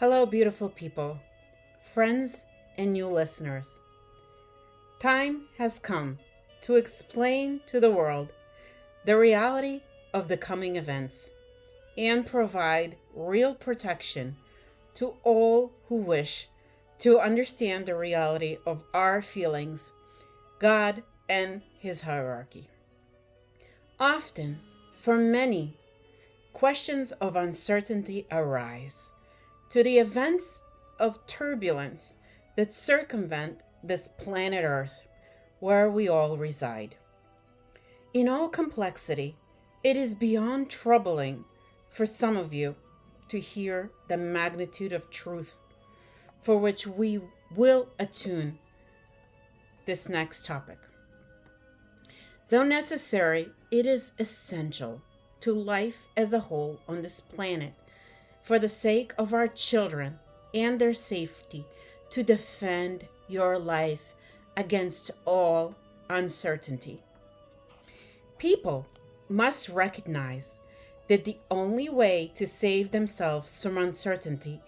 Hello, beautiful people, friends, and new listeners. Time has come to explain to the world the reality of the coming events and provide real protection to all who wish to understand the reality of our feelings, God, and His hierarchy. Often, for many, questions of uncertainty arise to the events of turbulence that circumvent this planet Earth where we all reside. In all complexity, it is beyond troubling for some of you to hear the magnitude of truth for which we will attune this next topic. Though necessary, it is essential to life as a whole on this planet for the sake of our children and their safety to defend your life against all uncertainty. People must recognize that the only way to save themselves from uncertainty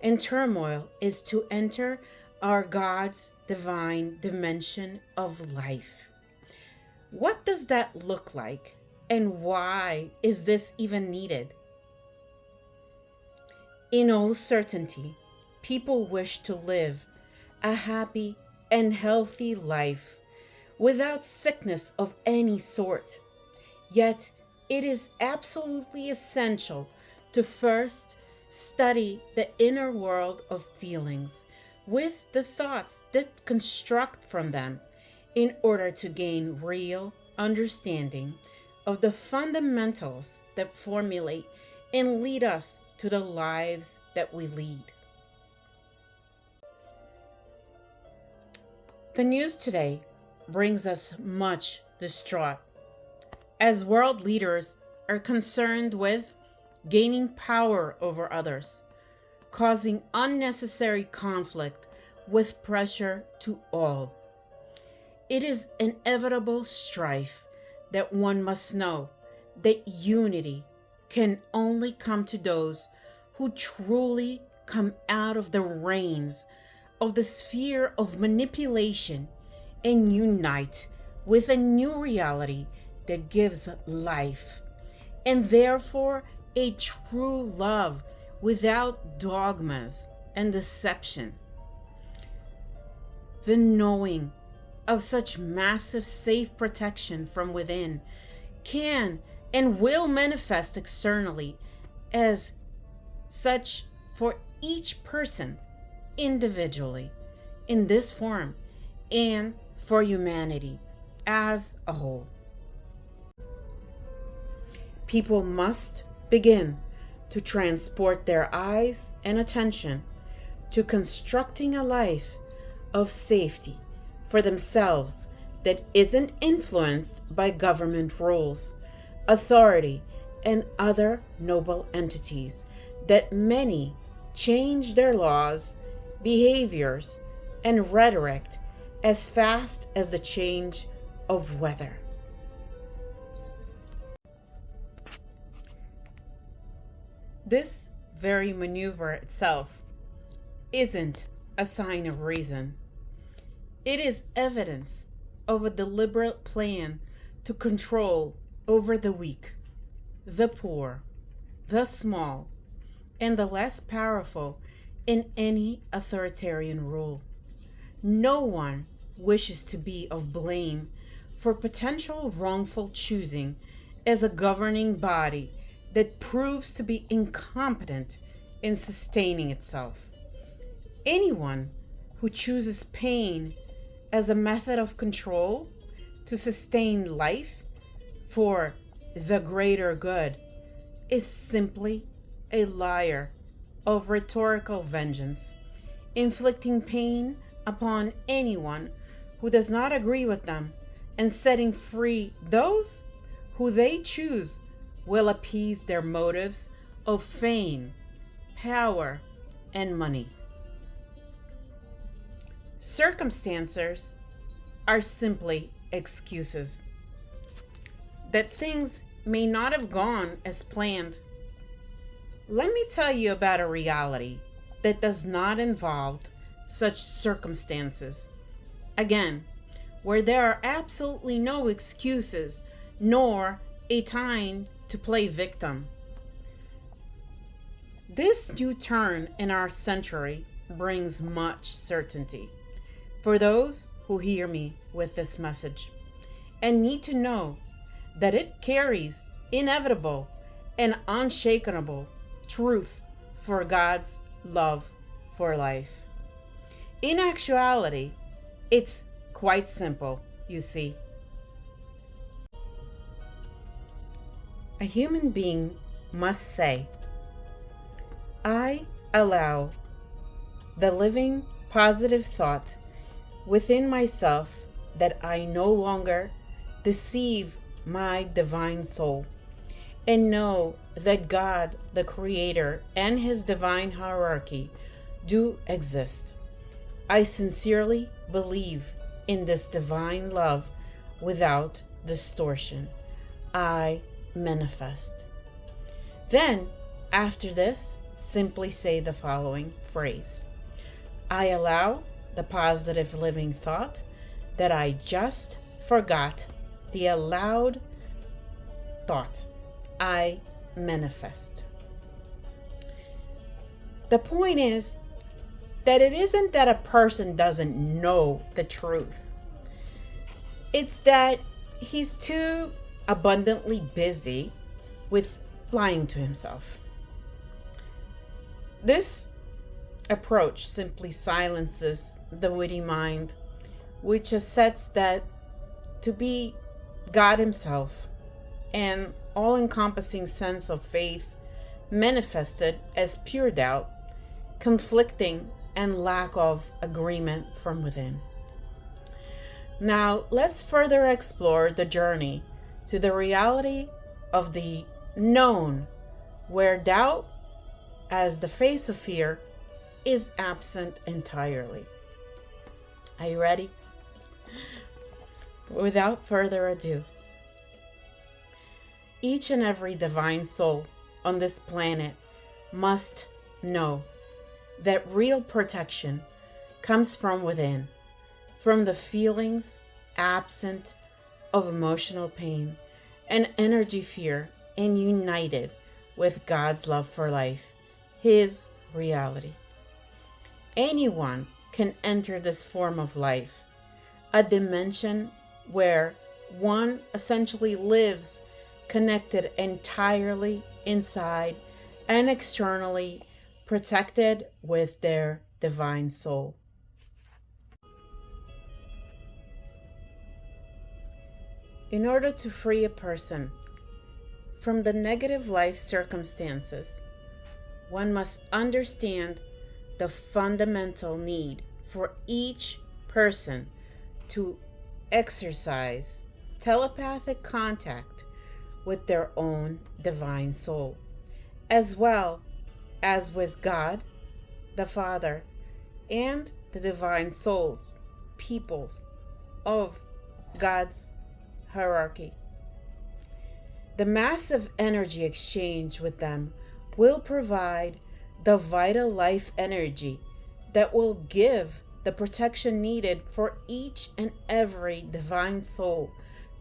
and turmoil is to enter our God's divine dimension of life. What does that look like, and why is this even needed? In all certainty, people wish to live a happy and healthy life without sickness of any sort. Yet, it is absolutely essential to first study the inner world of feelings with the thoughts that construct from them in order to gain real understanding of the fundamentals that formulate and lead us to the lives that we lead. The news today brings us much distraught as world leaders are concerned with gaining power over others, causing unnecessary conflict with pressure to all. It is inevitable strife that one must know that unity can only come to those who truly come out of the reins of the sphere of manipulation and unite with a new reality that gives life, and therefore a true love without dogmas and deception. The knowing of such massive safe protection from within can and will manifest externally as such for each person individually in this form and for humanity as a whole. People must begin to transport their eyes and attention to constructing a life of safety for themselves that isn't influenced by government rules, authority, and other noble entities that many change their laws, behaviors, and rhetoric as fast as the change of weather. This very maneuver itself isn't a sign of reason. It is evidence of a deliberate plan to control over the weak, the poor, the small, and the less powerful in any authoritarian rule. No one wishes to be of blame for potential wrongful choosing as a governing body that proves to be incompetent in sustaining itself. Anyone who chooses pain as a method of control to sustain life for the greater good is simply a liar of rhetorical vengeance, inflicting pain upon anyone who does not agree with them and setting free those who they choose will appease their motives of fame, power, and money. Circumstances are simply excuses that things may not have gone as planned. Let me tell you about a reality that does not involve such circumstances. Again, where there are absolutely no excuses nor a time to play victim. This new turn in our century brings much certainty for those who hear me with this message and need to know that it carries inevitable and unshakable truth for God's love for life. In actuality, it's quite simple, you see. A human being must say, I allow the living positive thought within myself that I no longer deceive my divine soul and know that God, the Creator, and His divine hierarchy do exist. I sincerely believe in this divine love without distortion. I manifest. Then, after this, simply say the following phrase. I allow the positive living thought that I just forgot the allowed thought. I manifest. The point is that it isn't that a person doesn't know the truth. It's that he's too abundantly busy with lying to himself. This approach simply silences the witty mind, which asserts that to be God Himself, an all-encompassing sense of faith manifested as pure doubt, conflicting and lack of agreement from within. Now, let's further explore the journey to the reality of the known, where doubt, as the face of fear, is absent entirely. Are you ready? Without further ado, each and every divine soul on this planet must know that real protection comes from within, from the feelings absent of emotional pain and energy fear, and united with God's love for life, His reality. Anyone can enter this form of life, a dimension where one essentially lives connected entirely inside and externally, protected with their divine soul. In order to free a person from the negative life circumstances, one must understand the fundamental need for each person to exercise telepathic contact with their own divine soul, as well as with God, the Father, and the divine souls, peoples of God's hierarchy. The massive energy exchange with them will provide the vital life energy that will give the protection needed for each and every divine soul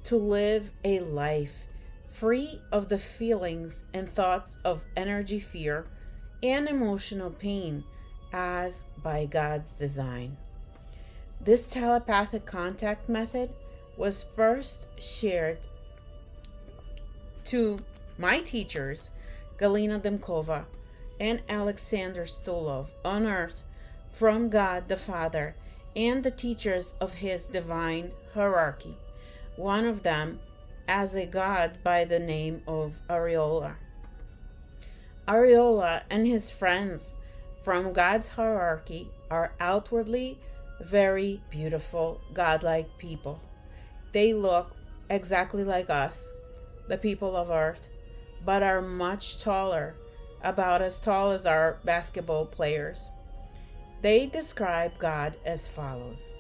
to live a life free of the feelings and thoughts of energy fear and emotional pain as by God's design. This telepathic contact method was first shared to my teachers, Galina Demkova and Alexander Stolov, on earth from God the Father and the teachers of His divine hierarchy, one of them as a god by the name of Ariola. Ariola and his friends from God's hierarchy are outwardly very beautiful, godlike people. They look exactly like us, the people of earth, but are much taller, about as tall as our basketball players. They describe God as follows.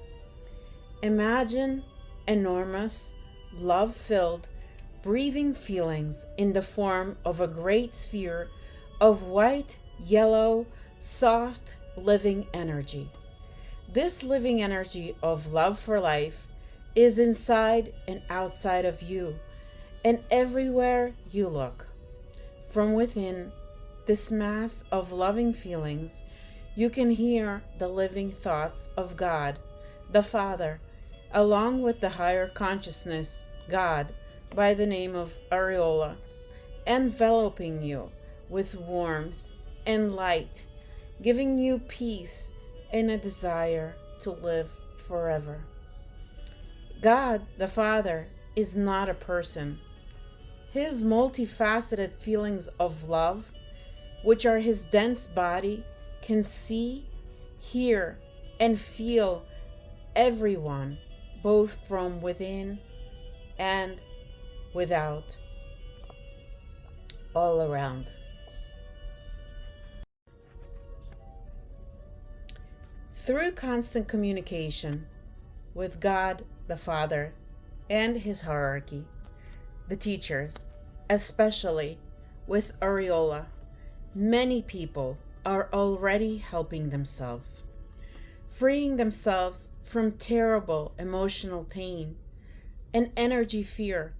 Imagine enormous, love-filled, breathing feelings in the form of a great sphere of white, yellow, soft, living energy. This living energy of love for life is inside and outside of you and everywhere you look. From within this mass of loving feelings, you can hear the living thoughts of God, the Father, along with the higher consciousness, God, by the name of Aureola, enveloping you with warmth and light, giving you peace and a desire to live forever. God, the Father, is not a person. His multifaceted feelings of love, which are his dense body, can see, hear, and feel everyone, both from within and without, all around. Through constant communication with God the Father and his hierarchy, the teachers, especially with Aureola, many people are already helping themselves, freeing themselves from terrible emotional pain and energy fear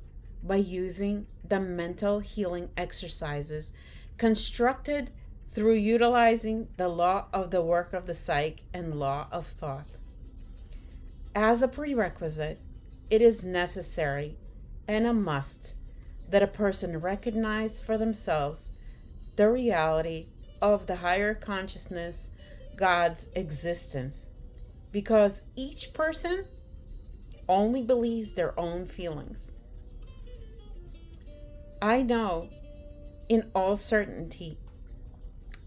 by using the mental healing exercises constructed through utilizing the law of the work of the psyche and law of thought. As a prerequisite, it is necessary and a must that a person recognize for themselves the reality of the higher consciousness, God's existence, because each person only believes their own feelings. I know in all certainty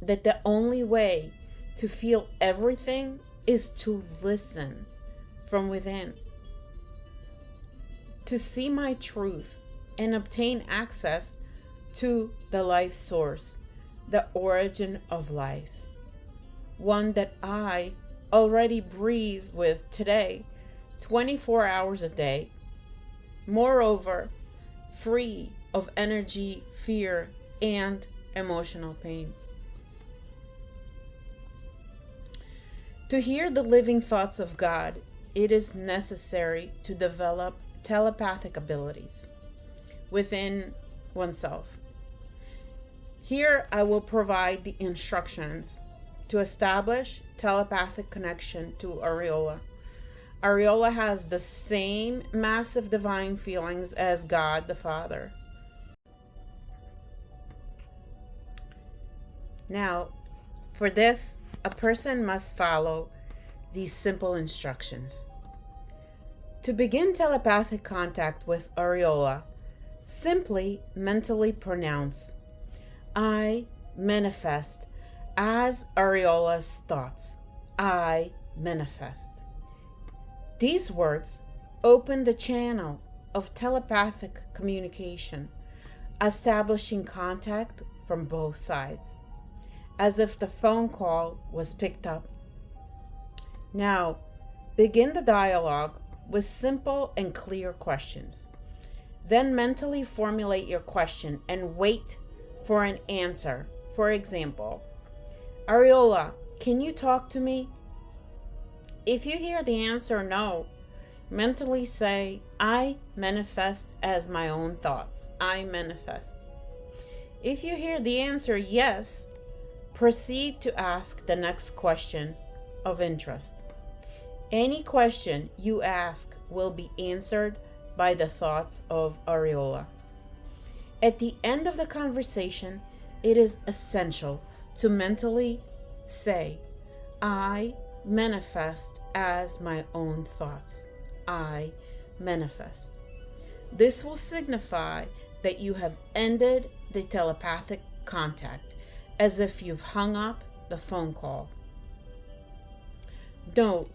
that the only way to feel everything is to listen from within, to see my truth and obtain access to the life source, the origin of life, one that I already breathe with today, 24 hours a day. Moreover, free of energy, fear, and emotional pain. To hear the living thoughts of God, it is necessary to develop telepathic abilities within oneself. Here I will provide the instructions to establish telepathic connection to Aureola. Aureola has the same massive divine feelings as God the Father. Now, for this, a person must follow these simple instructions. To begin telepathic contact with Aureola, simply mentally pronounce, I manifest as Aureola's thoughts. I manifest. These words open the channel of telepathic communication, establishing contact from both sides, as if the phone call was picked up. Now, begin the dialogue with simple and clear questions. Then mentally formulate your question and wait for an answer. For example, Aureola, can you talk to me? If you hear the answer no, mentally say, I manifest as my own thoughts. I manifest. If you hear the answer yes, proceed to ask the next question of interest. Any question you ask will be answered by the thoughts of Aureola. At the end of the conversation, it is essential to mentally say, I manifest as my own thoughts. I manifest. This will signify that you have ended the telepathic contact, as if you've hung up the phone call. Note,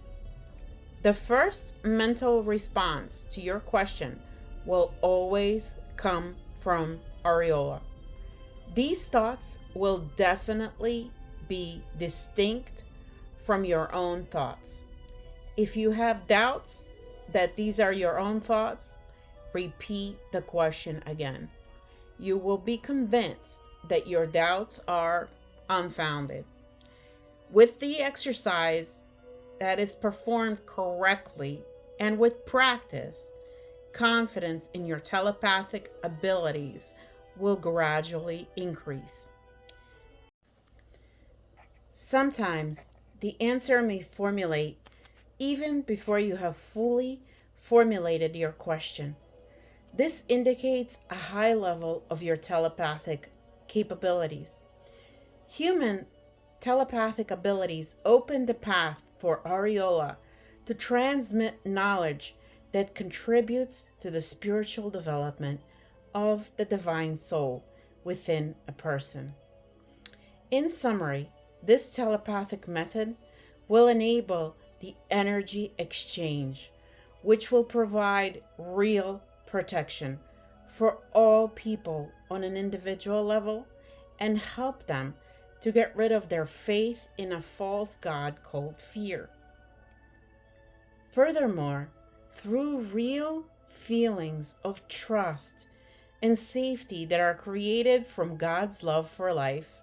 the first mental response to your question will always come from Aureola. These thoughts will definitely be distinct from your own thoughts. If you have doubts that these are your own thoughts, repeat the question again. You will be convinced that your doubts are unfounded. With the exercise that is performed correctly and with practice, confidence in your telepathic abilities will gradually increase. Sometimes the answer may formulate even before you have fully formulated your question. This indicates a high level of your telepathic capabilities. Human telepathic abilities open the path for Ariola to transmit knowledge that contributes to the spiritual development of the divine soul within a person. In summary, this telepathic method will enable the energy exchange, which will provide real protection for all people on an individual level and help them to get rid of their faith in a false god called fear. Furthermore, through real feelings of trust and safety that are created from God's love for life,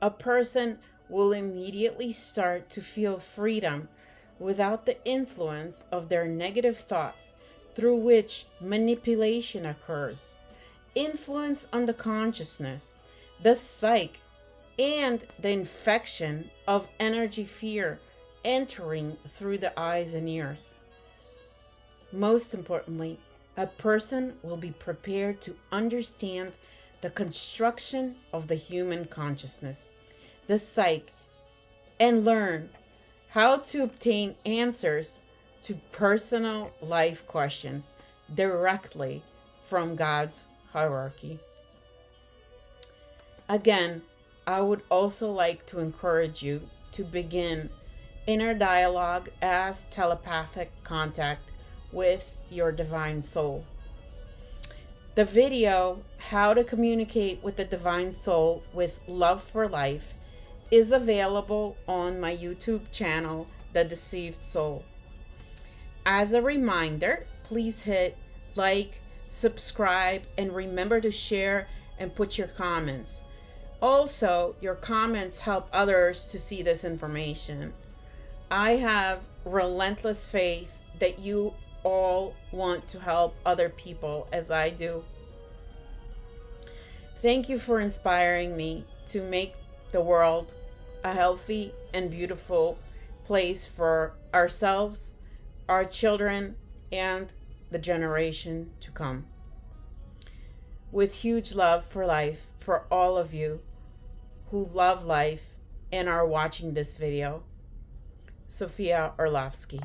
a person will immediately start to feel freedom without the influence of their negative thoughts, through which manipulation occurs, influence on the consciousness, the psyche, and the infection of energy fear entering through the eyes and ears. Most importantly, a person will be prepared to understand the construction of the human consciousness, the psyche, and learn how to obtain answers to personal life questions directly from God's hierarchy. Again, I would also like to encourage you to begin inner dialogue as telepathic contact with your divine soul. The video, How to Communicate with the Divine Soul with Love for Life, is available on my YouTube channel, The Deceived Soul. As a reminder, please hit like, subscribe, and remember to share and put your comments. Also, your comments help others to see this information. I have relentless faith that you all want to help other people as I do. Thank you for inspiring me to make the world a healthy and beautiful place for ourselves, our children, and the generation to come. With huge love for life for all of you who love life and are watching this video. Sophia Orlovsky.